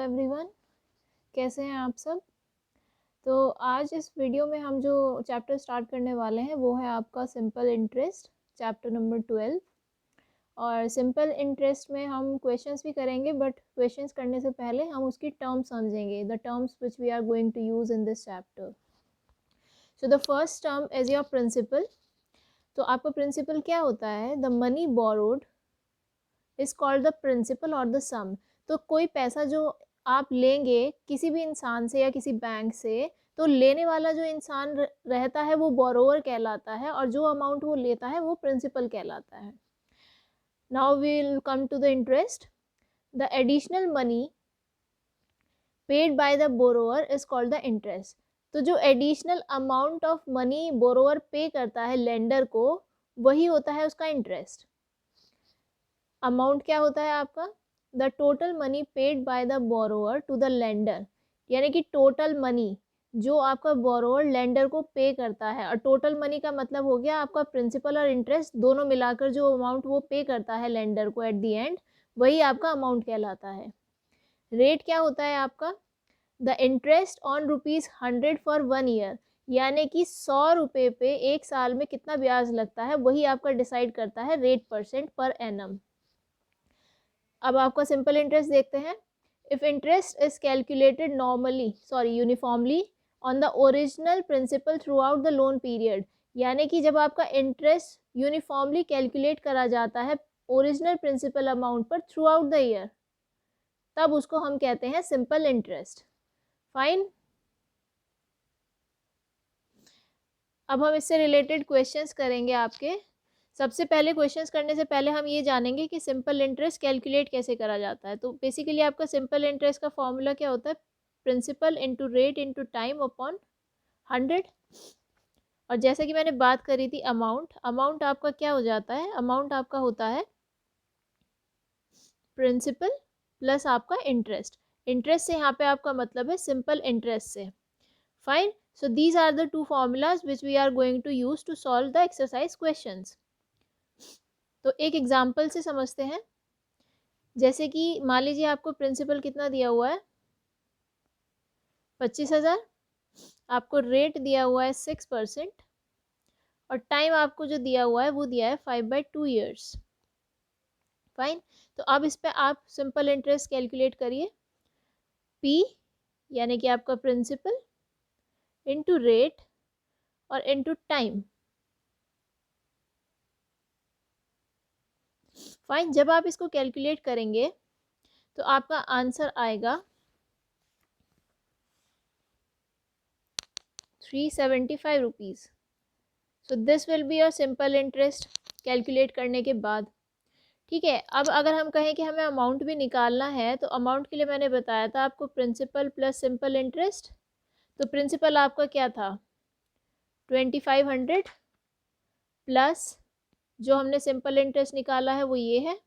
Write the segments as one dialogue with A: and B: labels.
A: Everyone, कैसे हैं आप सब। तो आज इस वीडियो में हम जो चैप्टर स्टार्ट करने वाले हैं वो है आपका सिंपल इंटरेस्ट, चैप्टर नंबर 12। और सिंपल इंटरेस्ट में हम क्वेश्चंस भी करेंगे, बट क्वेश्चंस करने से पहले हम उसकी टर्म्स समझेंगे, the terms which we are going to use in this chapter. So the first term is your principal. तो आपका प्रिंसिपल क्या होता है? The money borrowed is called the principal और द सम। तो कोई पैसा जो आप लेंगे किसी भी इंसान से या किसी बैंक से, तो लेने वाला जो इंसान रहता है वो बोरोवर कहलाता है, और जो अमाउंट वो लेता है वो प्रिंसिपल कहलाता है। Now we will come to the interest. The additional money paid by the borrower is called the interest. तो जो additional amount of money borrower pay करता है लेंडर को, वही होता है उसका इंटरेस्ट। अमाउंट क्या होता है आपका? The total money paid by the borrower to the lender, यानी कि टोटल मनी जो आपका बोरोवर लेंडर को पे करता है। और टोटल मनी का मतलब हो गया आपका प्रिंसिपल और इंटरेस्ट दोनों मिलाकर जो अमाउंट वो पे करता है लेंडर को एट द एंड, वही आपका अमाउंट कहलाता है। रेट क्या होता है आपका? The interest on ₹100 for 1 year, यानी कि 100 रुपये पे एक साल में कितना ब्याज लगता है वही आपका डिसाइड करता है रेट परसेंट पर एनम। अब आपका सिंपल इंटरेस्ट देखते हैं। If interest is calculated uniformly on the original principal throughout the loan period, यानी कि जब आपका इंटरेस्ट यूनिफॉर्मली कैलकुलेट करा जाता है ओरिजिनल प्रिंसिपल अमाउंट पर थ्रू आउट द ईयर, तब उसको हम कहते हैं सिंपल इंटरेस्ट। फाइन। अब हम इससे रिलेटेड क्वेश्चंस करेंगे आपके। सबसे पहले क्वेश्चंस करने से पहले हम ये जानेंगे कि सिंपल इंटरेस्ट कैलकुलेट कैसे करा जाता है। तो बेसिकली आपका सिंपल इंटरेस्ट का फॉर्मूला क्या होता है? Principal into rate into time upon 100। और जैसे कि मैंने बात करी थी अमाउंट आपका क्या हो जाता है? अमाउंट आपका होता है प्रिंसिपल प्लस आपका इंटरेस्ट। इंटरेस्ट से यहाँ पे आपका मतलब है सिंपल इंटरेस्ट से। Fine. So these are the two formulas which we are going to use to solve the exercise questions. तो एक एग्जाम्पल से समझते हैं। जैसे कि मान लीजिए आपको प्रिंसिपल कितना दिया हुआ है? 25,000। आपको रेट दिया हुआ है 6%, और टाइम आपको जो दिया हुआ है वो दिया है 5/2 ईयर्स। फाइन। तो अब इस पे आप सिंपल इंटरेस्ट कैलकुलेट करिए। P यानी कि आपका प्रिंसिपल इंटू रेट और इंटू टाइम। फाइन। जब आप इसको कैलकुलेट करेंगे तो आपका आंसर आएगा 375 rupees. So this will be your simple interest calculate करने के बाद। ठीक है। अब अगर हम कहें कि हमें अमाउंट भी निकालना है, तो अमाउंट के लिए मैंने बताया था आपको प्रिंसिपल प्लस सिंपल इंटरेस्ट। तो प्रिंसिपल आपका क्या था? 2500 प्लस जो हमने सिंपल इंटरेस्ट निकाला है वो ये है,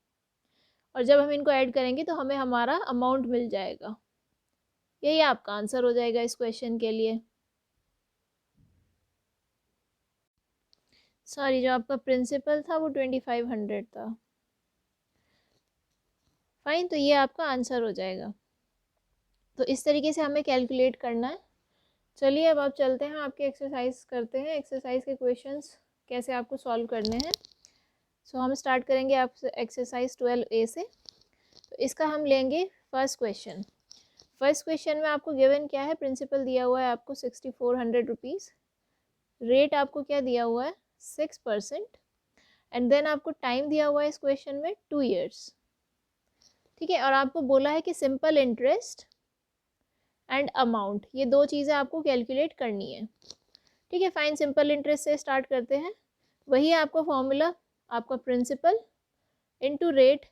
A: और जब हम इनको ऐड करेंगे तो हमें हमारा अमाउंट मिल जाएगा। यही आपका आंसर हो जाएगा इस क्वेश्चन के लिए। सॉरी, जो आपका प्रिंसिपल था वो 2500 था। फाइन। तो ये आपका आंसर हो जाएगा। तो इस तरीके से हमें कैलकुलेट करना है। चलिए अब आप चलते हैं, आपके एक्सरसाइज करते हैं। एक्सरसाइज के क्वेश्चंस कैसे आपको सॉल्व करने हैं। सो हम स्टार्ट करेंगे आप एक्सरसाइज 12A से। तो इसका हम लेंगे फर्स्ट क्वेश्चन। फर्स्ट क्वेश्चन में आपको गिवन क्या है? प्रिंसिपल दिया हुआ है आपको 6400 रुपीज़। रेट आपको क्या दिया हुआ है? 6%। एंड देन आपको टाइम दिया हुआ है इस क्वेश्चन में 2 ईयर्स। ठीक है। और आपको बोला है कि सिंपल इंटरेस्ट एंड अमाउंट, ये दो चीज़ें आपको कैलकुलेट करनी है। ठीक है। फाइन। सिंपल इंटरेस्ट से स्टार्ट करते हैं। वही आपका फॉर्मूला, आपका principal into rate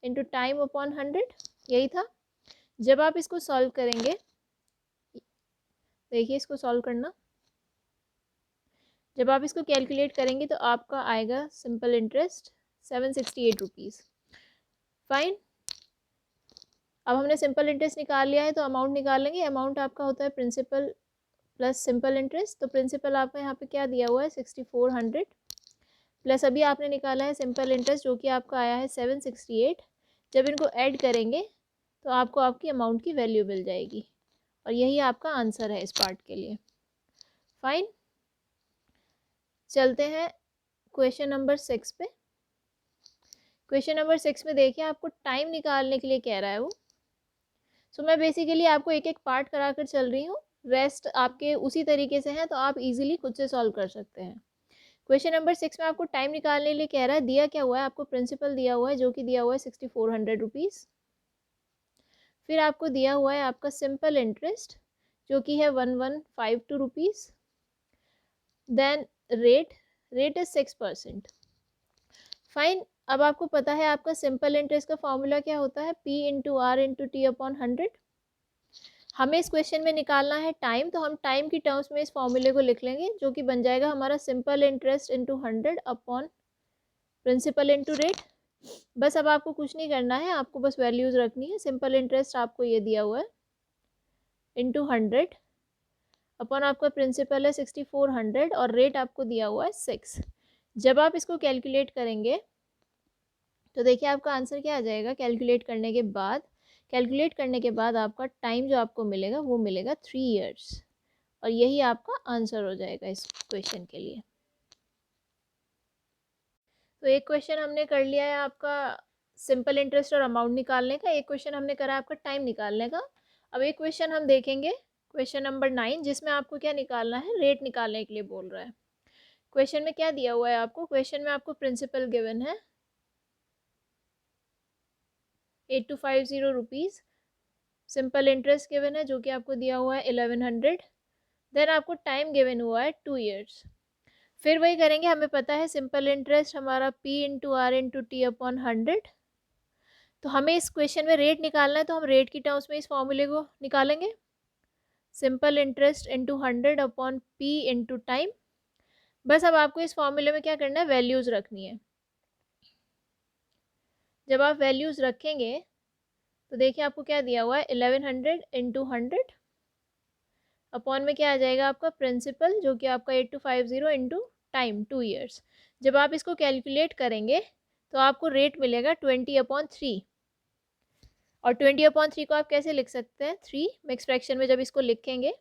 A: into time upon 100, यही था। जब आप इसको सॉल्व करेंगे, देखिए इसको सॉल्व करना, जब आप इसको कैलकुलेट करेंगे तो आपका आएगा सिंपल इंटरेस्ट 768 रुपीज़। फाइन। अब हमने सिंपल इंटरेस्ट निकाल लिया है तो अमाउंट निकाल लेंगे। अमाउंट आपका होता है प्रिंसिपल प्लस सिंपल इंटरेस्ट। तो प्रिंसिपल आपका यहाँ पे क्या दिया हुआ है? 6400 प्लस अभी आपने निकाला है सिंपल इंटरेस्ट जो कि आपका आया है 768। जब इनको ऐड करेंगे तो आपको आपकी अमाउंट की वैल्यू मिल जाएगी और यही आपका आंसर है इस पार्ट के लिए। फाइन, चलते हैं क्वेश्चन नंबर 6 पे। क्वेश्चन नंबर 6 में देखिए आपको टाइम निकालने के लिए कह रहा है वो। सो मैं बेसिकली आपको एक एक पार्ट करा कर चल रही हूँ, रेस्ट आपके उसी तरीके से हैं तो आप इजीली खुद से सॉल्व कर सकते हैं। क्वेश्चन नंबर 6 में आपको टाइम निकालने के लिए कह रहा है, दिया क्या हुआ है आपको, प्रिंसिपल दिया हुआ है जो कि दिया हुआ है 6400 रुपीज़। फिर आपको दिया हुआ है आपका सिंपल इंटरेस्ट जो कि है 1152 rupees. Then rate is 6%। Fine, अब आपको पता है आपका सिंपल इंटरेस्ट का फॉर्मूला क्या होता है, P into R into T upon 100। हमें इस क्वेश्चन में निकालना है टाइम, तो हम टाइम की टर्म्स में इस फॉर्मूले को लिख लेंगे जो कि बन जाएगा हमारा simple interest into 100 upon principal into rate. बस अब आपको कुछ नहीं करना है, आपको बस वैल्यूज़ रखनी है। सिंपल इंटरेस्ट आपको ये दिया हुआ है इंटू 100 अपॉन आपका प्रिंसिपल है 6400 और रेट आपको दिया हुआ है 6। जब आप इसको कैलकुलेट करेंगे तो देखिए आपका आंसर क्या आ जाएगा। कैलकुलेट करने के बाद आपका टाइम जो आपको मिलेगा वो मिलेगा 3 इयर्स और यही आपका आंसर हो जाएगा इस क्वेश्चन के लिए। तो एक क्वेश्चन हमने कर लिया है आपका सिंपल इंटरेस्ट और अमाउंट निकालने का, एक क्वेश्चन हमने करा आपका टाइम निकालने का। अब एक क्वेश्चन हम देखेंगे, क्वेश्चन नंबर 9, जिसमें आपको क्या निकालना है, रेट निकालने के लिए बोल रहा है। क्वेश्चन में क्या दिया हुआ है आपको, क्वेश्चन में आपको प्रिंसिपल गिवन है 8250 रुपीज़, सिंपल इंटरेस्ट गिवन है जो कि आपको दिया हुआ है 1100, देन आपको टाइम गिवन हुआ है 2 इयर्स। फिर वही करेंगे, हमें पता है सिंपल इंटरेस्ट हमारा P into R into T upon 100। तो हमें इस क्वेश्चन में रेट निकालना है तो हम रेट की टर्म्स में इस फॉर्मूले को निकालेंगे, simple interest into 100 upon P into time. बस अब आपको इस फॉर्मूले में क्या करना है, वैल्यूज़ रखनी है। जब आप वैल्यूज़ रखेंगे तो देखिए आपको क्या दिया हुआ है 1100 इंटू 100 अपॉन में क्या आ जाएगा आपका प्रिंसिपल जो कि आपका 8250 इंटू टाइम 2 इयर्स। जब आप इसको कैलकुलेट करेंगे तो आपको रेट मिलेगा 20/3 और 20/3 को आप कैसे लिख सकते हैं, 3 मिक्स फ्रैक्शन में जब इसको लिखेंगे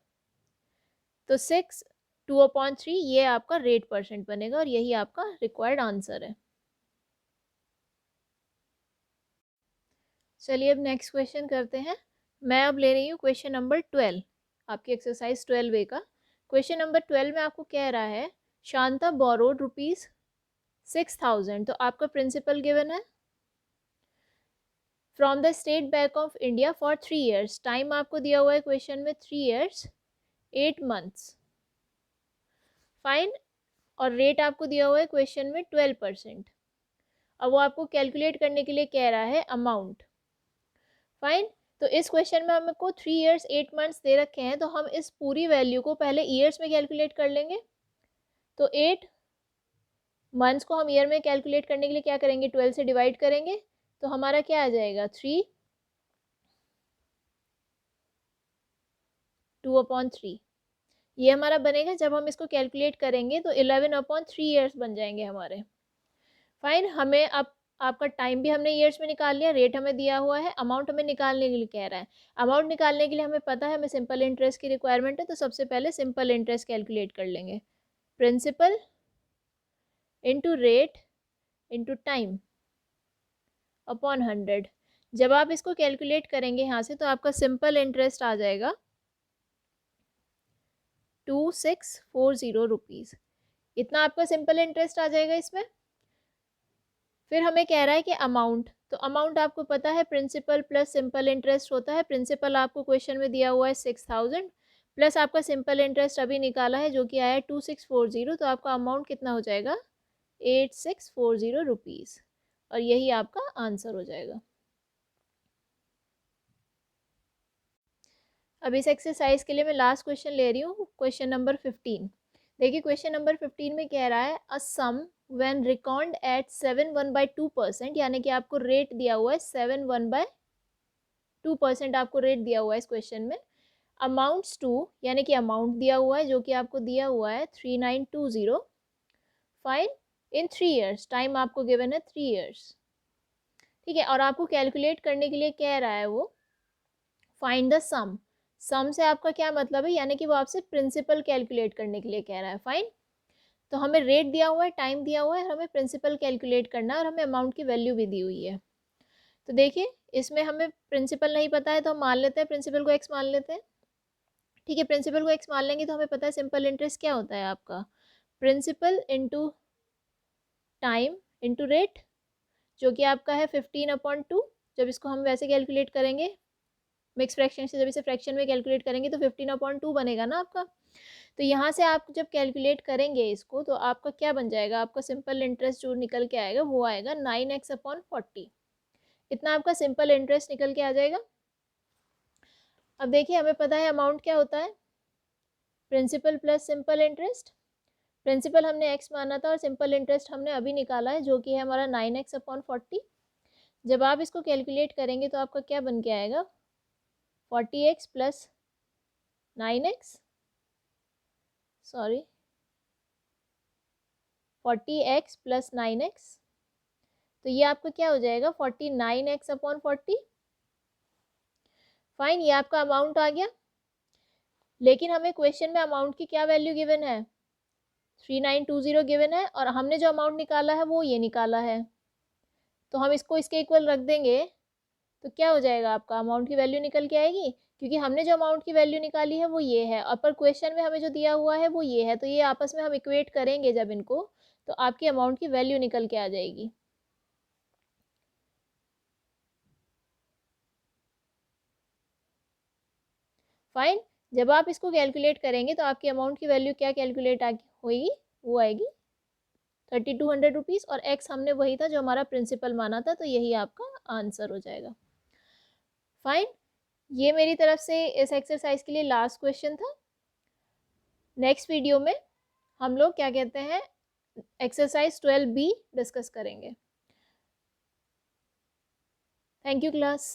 A: तो 6 2/3 ये आपका रेट परसेंट बनेगा और यही आपका रिक्वायर्ड आंसर है। चलिए अब नेक्स्ट क्वेश्चन करते हैं। मैं अब ले रही हूँ क्वेश्चन नंबर 12, आपकी एक्सरसाइज 12A का। क्वेश्चन नंबर 12 में आपको कह रहा है शांता बोरोड ₹6000, तो आपका प्रिंसिपल गिवन है from the state bank of India for 3 years. Time आपको दिया हुआ है क्वेश्चन में 3 इयर्स 8 मंथ्स। फाइन, और रेट आपको दिया हुआ है क्वेश्चन में 12%। अब वो आपको कैलकुलेट करने के लिए कह रहा है अमाउंट। फाइन, तो इस क्वेश्चन में हमको 3 इयर्स 8 मंथ्स दे रखे हैं, तो हम इस पूरी वैल्यू को पहले ईयर्स में कैलकुलेट कर लेंगे। तो 8 मंथ्स को हम ईयर में कैलकुलेट करने के लिए क्या करेंगे, 12 से डिवाइड करेंगे, तो हमारा क्या आ जाएगा 3 2/3 ये हमारा बनेगा। जब हम इसको कैलकुलेट करेंगे तो 11/3 ईयर्स बन जाएंगे हमारे। फाइन, हमें अब आपका टाइम भी हमने ईयर्स में निकाल लिया, रेट हमें दिया हुआ है, अमाउंट हमें निकालने के लिए कह रहा है। अमाउंट निकालने के लिए हमें पता है हमें सिंपल इंटरेस्ट की रिक्वायरमेंट है, तो सबसे पहले सिंपल इंटरेस्ट कैलकुलेट कर लेंगे, principal into rate into time upon 100। जब आप इसको कैलकुलेट करेंगे यहाँ से तो आपका सिंपल इंटरेस्ट आ जाएगा 2640 रुपीज़, इतना आपका सिंपल इंटरेस्ट आ जाएगा इसमें। फिर हमें कह रहा है कि अमाउंट, तो अमाउंट आपको पता है प्रिंसिपल प्लस सिंपल इंटरेस्ट होता है। प्रिंसिपल आपको क्वेश्चन में दिया हुआ है 6000 प्लस आपका सिंपल इंटरेस्ट अभी निकाला है जो कि आया है 2640, तो आपका अमाउंट कितना हो जाएगा 8640 रुपीज़ और यही आपका आंसर हो जाएगा। अब इस एक्सरसाइज के लिए मैं लास्ट क्वेश्चन ले रही हूँ, क्वेश्चन नंबर 15। देखिए क्वेश्चन नंबर 15 में कह रहा है अ सम व्हेन रिकॉर्ड एट 7/2%, यानी कि आपको रेट दिया हुआ है 7/2% आपको रेट दिया हुआ है इस क्वेश्चन में। अमाउंट्स टू, यानी कि अमाउंट दिया हुआ है जो कि आपको दिया हुआ है 3920। फाइन, इन 3 इयर्स, टाइम आपको गिवन है 3 इयर्स, ठीक है। और आपको कैलकुलेट करने के लिए कह रहा है वो फाइंड द सम। सम से आपका क्या मतलब है, यानी कि वो आपसे प्रिंसिपल कैलकुलेट करने के लिए कह रहा है। फाइन, तो हमें रेट दिया हुआ है, टाइम दिया हुआ है, हमें प्रिंसिपल कैलकुलेट करना है और हमें अमाउंट की वैल्यू भी दी हुई है। तो देखिए इसमें हमें प्रिंसिपल नहीं पता है तो हम मान लेते हैं प्रिंसिपल को एक्स मान लेते हैं। ठीक है, प्रिंसिपल को एक्स मान लेंगे तो हमें पता है सिंपल इंटरेस्ट क्या होता है आपका, principal into time into rate, जो कि आपका है 15/2। जब इसको हम वैसे कैलकुलेट करेंगे मिक्स फ्रैक्शन से, जब इसे फ्रैक्शन में कैलकुलेट करेंगे तो 15/2 बनेगा ना आपका। तो यहाँ से आप जब कैलकुलेट करेंगे इसको तो आपका क्या बन जाएगा, आपका सिंपल इंटरेस्ट जो निकल के आएगा वो आएगा 9x/40। इतना आपका सिंपल इंटरेस्ट निकल के आ जाएगा। अब देखिए हमें पता है अमाउंट क्या होता है, principal plus simple interest. Principal हमने x माना था और सिंपल इंटरेस्ट हमने अभी निकाला है जो कि है हमारा 9x/40। जब आप इसको कैलकुलेट करेंगे तो आपका क्या बन के आएगा, 40x plus 9x, sorry 40x plus 9x, तो ये आपका क्या हो जाएगा 49x/40। फाइन, ये आपका अमाउंट आ गया। लेकिन हमें क्वेश्चन में अमाउंट की क्या वैल्यू गिवन है, 3920 गिवन है और हमने जो अमाउंट निकाला है वो ये निकाला है। तो हम इसको इसके इक्वल रख देंगे तो क्या हो जाएगा, आपका अमाउंट की वैल्यू निकल के आएगी, क्योंकि हमने जो अमाउंट की वैल्यू निकाली है वो ये है और पर क्वेश्चन में हमें जो दिया हुआ है वो ये है। तो ये आपस में हम इक्वेट करेंगे जब इनको, तो आपकी अमाउंट की वैल्यू निकल के आ जाएगी। फाइन, जब आप इसको कैलकुलेट करेंगे तो आपकी अमाउंट की वैल्यू क्या कैलकुलेट होगी, वो आएगी 3200 रुपीज़ और एक्स हमने वही था जो हमारा प्रिंसिपल माना था, तो यही आपका आंसर हो जाएगा। फाइन, ये मेरी तरफ से इस एक्सरसाइज के लिए लास्ट क्वेश्चन था। नेक्स्ट वीडियो में हम लोग क्या कहते हैं एक्सरसाइज 12B डिस्कस करेंगे। Thank you class.